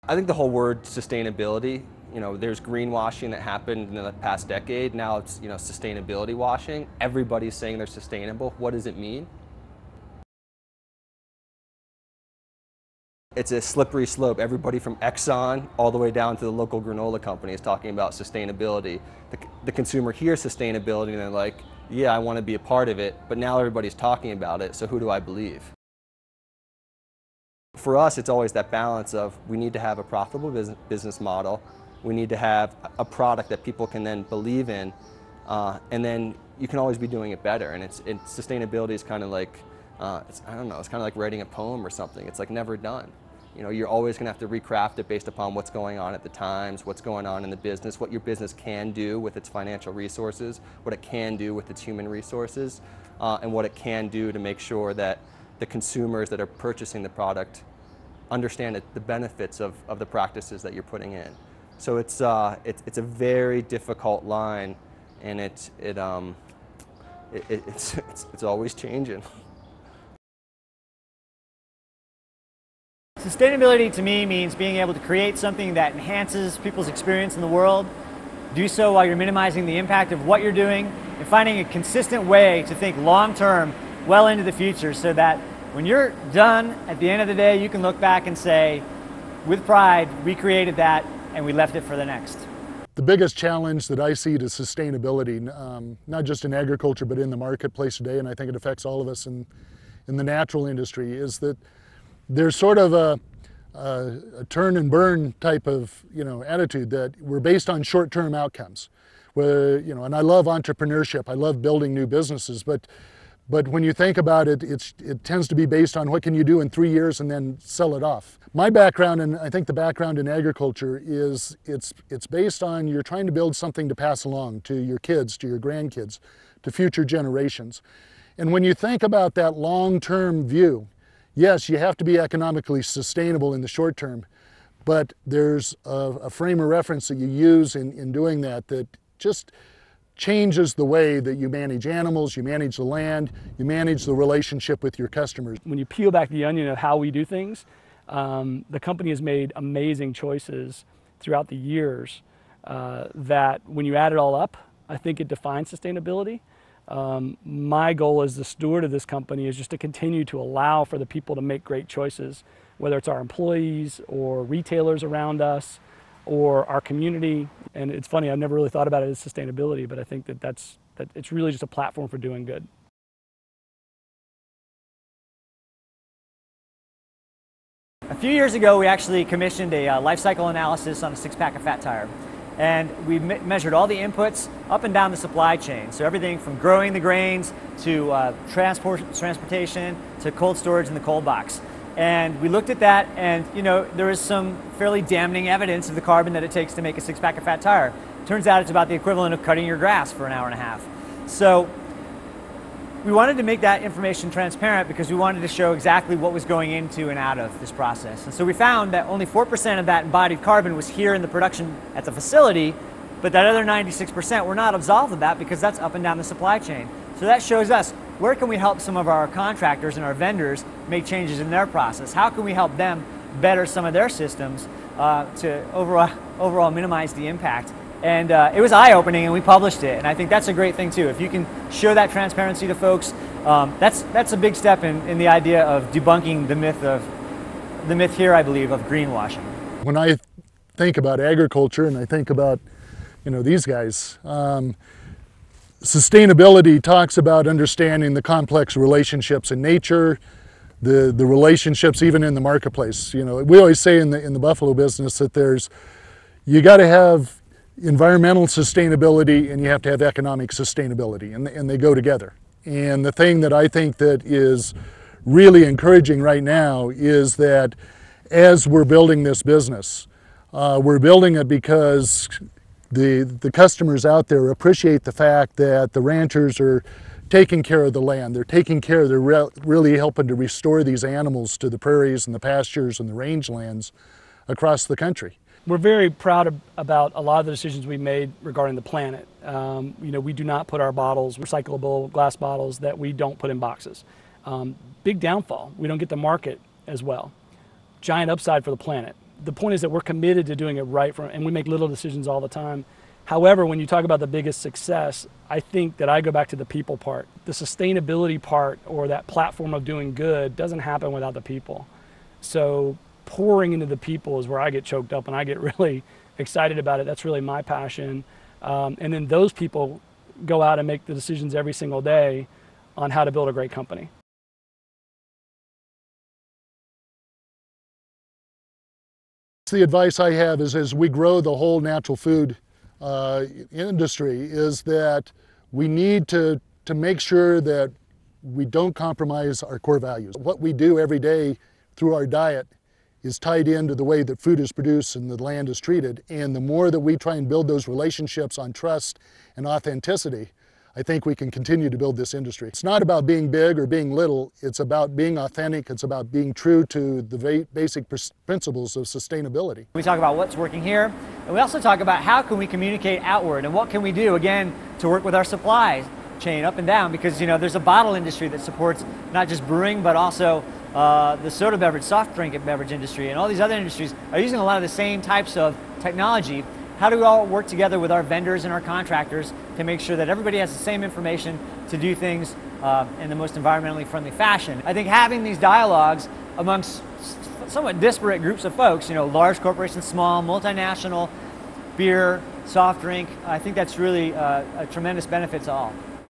I think the whole word sustainability, there's greenwashing that happened in the past decade. Now it's, sustainability washing. Everybody's saying they're sustainable. What does it mean? It's a slippery slope. Everybody from Exxon all the way down to the local granola company is talking about sustainability. The consumer hears sustainability and they're like, yeah, I want to be a part of it, but now everybody's talking about it, so who do I believe? For us, it's always that balance of we need to have a profitable business model, we need to have a product that people can then believe in, and then you can always be doing it better. And sustainability is kind of like, I don't know, it's kind of like writing a poem or something. It's like never done. You're always going to have to recraft it based upon what's going on at the times, what's going on in the business, what your business can do with its financial resources, what it can do with its human resources, and what it can do to make sure that the consumers that are purchasing the product understand the benefits of the practices that you're putting in. So it's a very difficult line, and it's always changing. Sustainability to me means being able to create something that enhances people's experience in the world, do so while you're minimizing the impact of what you're doing, and finding a consistent way to think long-term, well into the future, so that when you're done, at the end of the day, you can look back and say, with pride, we created that and we left it for the next. The biggest challenge that I see to sustainability, not just in agriculture, but in the marketplace today, and I think it affects all of us in the natural industry, is that there's sort of a turn and burn type of attitude that we're based on short-term outcomes. Where, and I love entrepreneurship, I love building new businesses, but when you think about it, it tends to be based on what can you do in 3 years and then sell it off. My background, and I think the background in agriculture, is it's based on you're trying to build something to pass along to your kids, to your grandkids, to future generations. And when you think about that long-term view, yes, you have to be economically sustainable in the short term, but there's a frame of reference that you use in doing that just changes the way that you manage animals, you manage the land, you manage the relationship with your customers. When you peel back the onion of how we do things, the company has made amazing choices throughout the years that when you add it all up, I think it defines sustainability. My goal as the steward of this company is just to continue to allow for the people to make great choices, whether it's our employees or retailers around us or our community. And it's funny, I've never really thought about it as sustainability, but I think that it's really just a platform for doing good. A few years ago, we actually commissioned a life cycle analysis on a 6-pack of fat tire. And we measured all the inputs up and down the supply chain. So everything from growing the grains to transportation to cold storage in the cold box. And we looked at that, and there was some fairly damning evidence of the carbon that it takes to make a 6-pack of fat tire. Turns out it's about the equivalent of cutting your grass for an hour and a half. So we wanted to make that information transparent because we wanted to show exactly what was going into and out of this process. And so we found that only 4% of that embodied carbon was here in the production at the facility, but that other 96% were not absolved of that because that's up and down the supply chain. So that shows us where can we help some of our contractors and our vendors make changes in their process? How can we help them better some of their systems to overall minimize the impact? And it was eye-opening, and we published it. And I think that's a great thing too. If you can show that transparency to folks, that's a big step in the idea of debunking the myth here, I believe, of greenwashing. When I think about agriculture and I think about these guys, sustainability talks about understanding the complex relationships in nature, the relationships even in the marketplace. We always say in the buffalo business that you got to have environmental sustainability and you have to have economic sustainability, and they go together. And the thing that I think that is really encouraging right now is that as we're building this business, we're building it because the customers out there appreciate the fact that the ranchers are taking care of the land. They're taking care, they're really helping to restore these animals to the prairies and the pastures and the rangelands across the country. We're very proud about a lot of the decisions we made regarding the planet. We do not put our bottles, recyclable glass bottles, that we don't put in boxes. Big downfall, we don't get to market as well. Giant upside for the planet. the point is that we're committed to doing it right, and we make little decisions all the time. However, when you talk about the biggest success, I think that I go back to the people part. The sustainability part, or that platform of doing good, doesn't happen without the people. So pouring into the people is where I get choked up and I get really excited about it. That's really my passion. And then those people go out and make the decisions every single day on how to build a great company. The advice I have is, as we grow the whole natural food industry, is that we need to make sure that we don't compromise our core values. What we do every day through our diet is tied into the way that food is produced and the land is treated. And the more that we try and build those relationships on trust and authenticity, I think we can continue to build this industry. It's not about being big or being little, it's about being authentic, it's about being true to the basic principles of sustainability. We talk about what's working here, and we also talk about how can we communicate outward, and what can we do, again, to work with our supply chain up and down, because there's a bottle industry that supports not just brewing, but also the soda beverage, soft drink and beverage industry, and all these other industries are using a lot of the same types of technology. How do we all work together with our vendors and our contractors to make sure that everybody has the same information to do things in the most environmentally friendly fashion? I think having these dialogues amongst somewhat disparate groups of folks, large corporations, small, multinational, beer, soft drink, I think that's really a tremendous benefit to all.